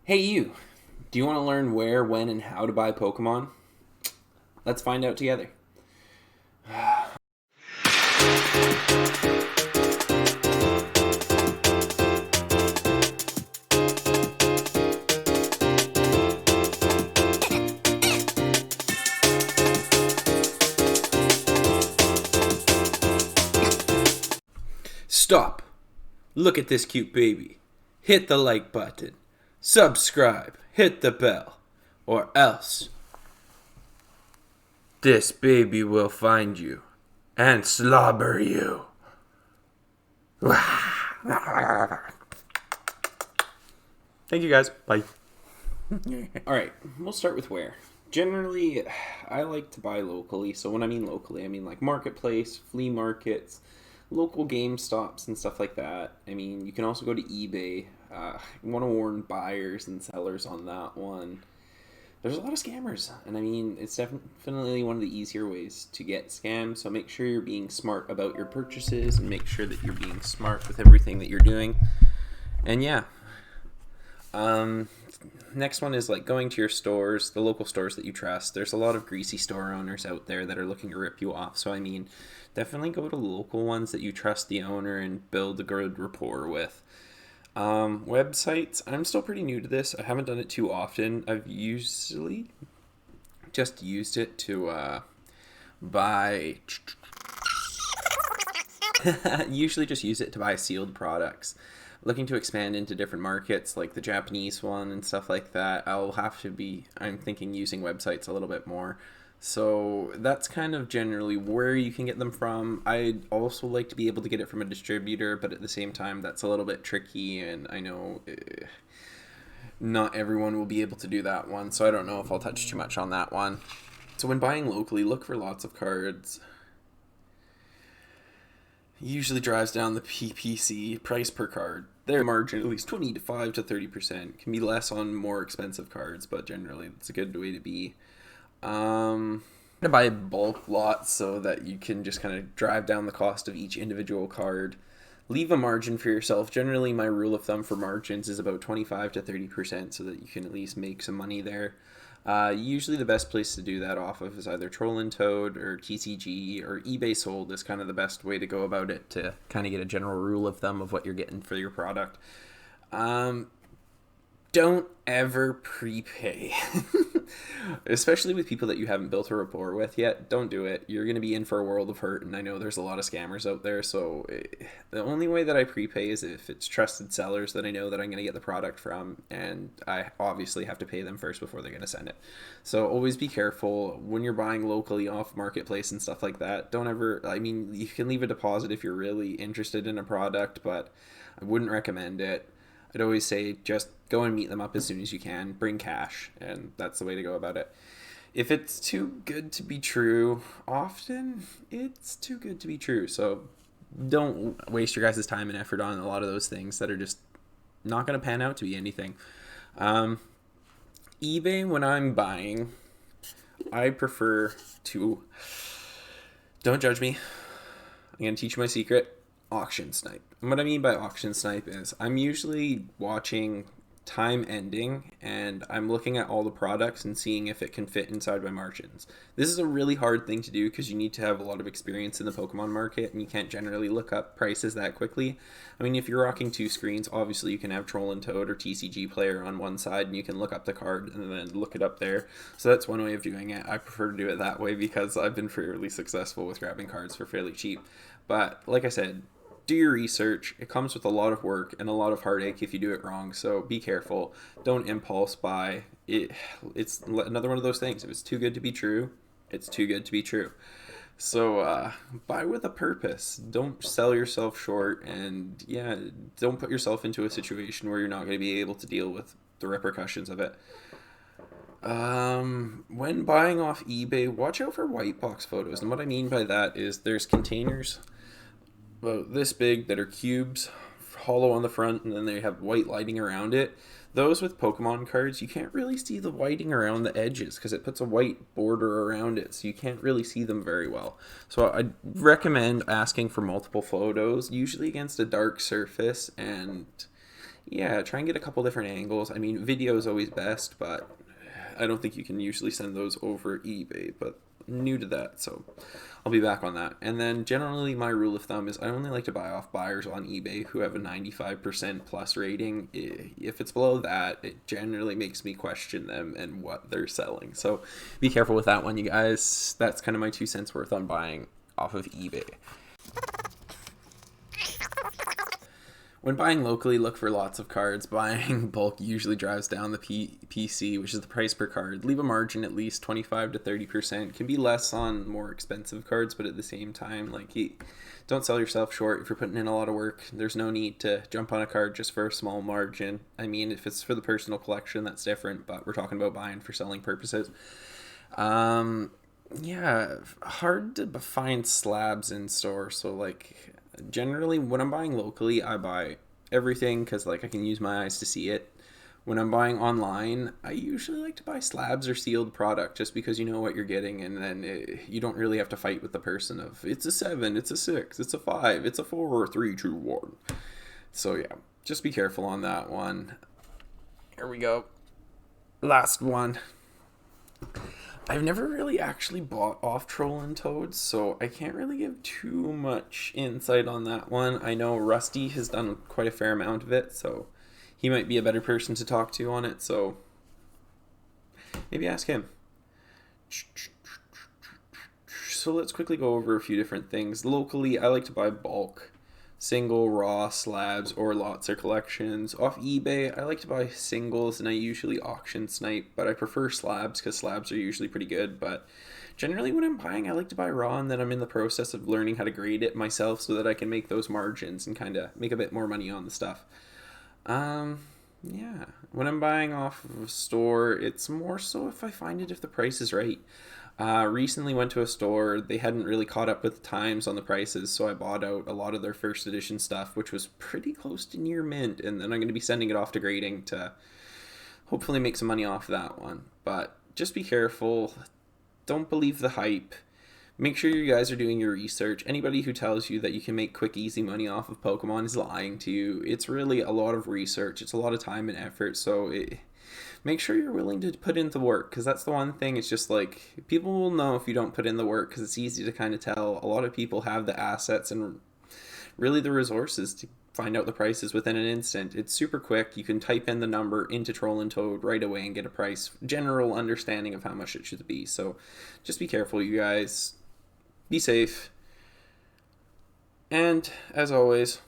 Hey you, do you want to learn where, when, and how to buy Pokemon? Let's find out together. Stop! Look at this cute baby. Hit the like button. Subscribe. Hit the bell. Or else this baby will find you and slobber you. Thank you guys. Bye. Alright, we'll start with where. Generally, I like to buy locally. So when I mean locally, I mean like marketplace, flea markets, local game stops and stuff like that. I mean, you can also go to eBay. You want to warn buyers and sellers on that one. There's a lot of scammers, and I mean, it's definitely one of the easier ways to get scammed. So make sure you're being smart about your purchases and make sure that you're being smart with everything that you're doing. And yeah, um, next one is like going to your stores, the local stores that you trust. There's a lot of greasy store owners out there that are looking to rip you off. So I mean, definitely go to local ones that you trust the owner and build a good rapport with. Websites, I'm still pretty new to this. I haven't done it too often. I've usually just used it to buy usually just use it to buy sealed products. Looking to expand into different markets like the Japanese one and stuff like that. I'm thinking using websites a little bit more. So that's kind of generally where you can get them from. I'd also like to be able to get it from a distributor, but at the same time, that's a little bit tricky, and I know not everyone will be able to do that one, so I don't know if I'll touch too much on that one. So when buying locally, look for lots of cards. Usually drives down the PPC price per card. Their margin at least 25 to 30%. Can be less on more expensive cards, but generally it's a good way to be. To buy bulk lots so that you can just kind of drive down the cost of each individual card. Leave a margin for yourself. Generally, my rule of thumb for margins is about 25 to 30% so that you can at least make some money there. Usually the best place to do that off of is either Troll and Toad or TCG or eBay Sold is kind of the best way to go about it to kind of get a general rule of thumb of what you're getting for your product. Um, don't ever prepay. Especially with people that you haven't built a rapport with yet. Don't do it. You're going to be in for a world of hurt, and I know there's a lot of scammers out there, so the only way that I prepay is if it's trusted sellers that I know that I'm going to get the product from, and I obviously have to pay them first before they're going to send it. So always be careful when you're buying locally off marketplace and stuff like that. Don't ever, I mean, you can leave a deposit if you're really interested in a product, but I wouldn't recommend it. I'd always say just go and meet them up as soon as you can. Bring cash, and that's the way to go about it. If it's too good to be true, often it's too good to be true. So don't waste your guys' time and effort on a lot of those things that are just not going to pan out to be anything. Um, eBay, when I'm buying, I prefer to. Don't judge me. I'm going to teach you my secret. Auction snipe. And what I mean by auction snipe is I'm usually watching time ending and I'm looking at all the products and seeing if it can fit inside my margins. This is a really hard thing to do because you need to have a lot of experience in the Pokemon market and you can't generally look up prices that quickly. I mean, if you're rocking two screens, obviously you can have Troll and Toad or TCG Player on one side and you can look up the card and then look it up there. So that's one way of doing it. I prefer to do it that way because I've been fairly successful with grabbing cards for fairly cheap. But like I said, do your research. It comes with a lot of work and a lot of heartache if you do it wrong. So be careful. Don't impulse buy. It's another one of those things. If it's too good to be true, it's too good to be true. So buy with a purpose. Don't sell yourself short, and yeah, don't put yourself into a situation where you're not going to be able to deal with the repercussions of it. When buying off eBay, watch out for white box photos. And what I mean by that is there's containers about this big that are cubes, hollow on the front, and then they have white lighting around it. Those with Pokemon cards, you can't really see the whiting around the edges because it puts a white border around it, so you can't really see them very well. So I recommend asking for multiple photos, usually against a dark surface, and Yeah, try and get a couple different angles. I mean, video is always best, but I don't think you can usually send those over eBay, but new to that, so I'll be back on that. And then generally my rule of thumb is I only like to buy off buyers on eBay who have a 95% plus rating. If it's below that, it generally makes me question them and what they're selling. So be careful with that one, you guys. That's kind of my 2 cents worth on buying off of eBay. When buying locally, look for lots of cards. Buying bulk usually drives down the PC, which is the price per card. Leave a margin at least 25 to 30%. Can be less on more expensive cards, but at the same time, don't sell yourself short. If you're putting in a lot of work, there's no need to jump on a card just for a small margin. I mean, if it's for the personal collection, that's different, but we're talking about buying for selling purposes. Yeah, hard to find slabs in store, so generally when I'm buying locally I buy everything because I can use my eyes to see it. When I'm buying online, I usually like to buy slabs or sealed product just because you know what you're getting, and then you don't really have to fight with the person of it's a 7, it's a 6, it's a 5, it's a 4, 3, 2, 1. So yeah, just be careful on that one. Here we go. Last one. I've never really actually bought off Troll and Toads, so I can't really give too much insight on that one. I know Rusty has done quite a fair amount of it, so he might be a better person to talk to on it, so maybe ask him. So let's quickly go over a few different things. Locally, I like to buy bulk. Single, raw, slabs, or lots or collections. Off eBay, I like to buy singles, and I usually auction snipe, but I prefer slabs because slabs are usually pretty good. But generally when I'm buying, I like to buy raw, and then I'm in the process of learning how to grade it myself so that I can make those margins and kind of make a bit more money on the stuff. Yeah. When I'm buying off of a store, it's more so if the price is right. Recently went to a store, they hadn't really caught up with the times on the prices, so I bought out a lot of their first edition stuff, which was pretty close to near mint, and then I'm going to be sending it off to grading to hopefully make some money off that one. But just be careful, don't believe the hype. Make sure you guys are doing your research. Anybody who tells you that you can make quick, easy money off of Pokemon is lying to you. It's really a lot of research, it's a lot of time and effort, so make sure you're willing to put in the work, because that's the one thing. It's just people will know if you don't put in the work, because it's easy to kind of tell. A lot of people have the assets and really the resources to find out the prices within an instant. It's super quick. You can type in the number into Troll and Toad right away and get a price, general understanding of how much it should be. So just be careful, you guys. Be safe. And as always,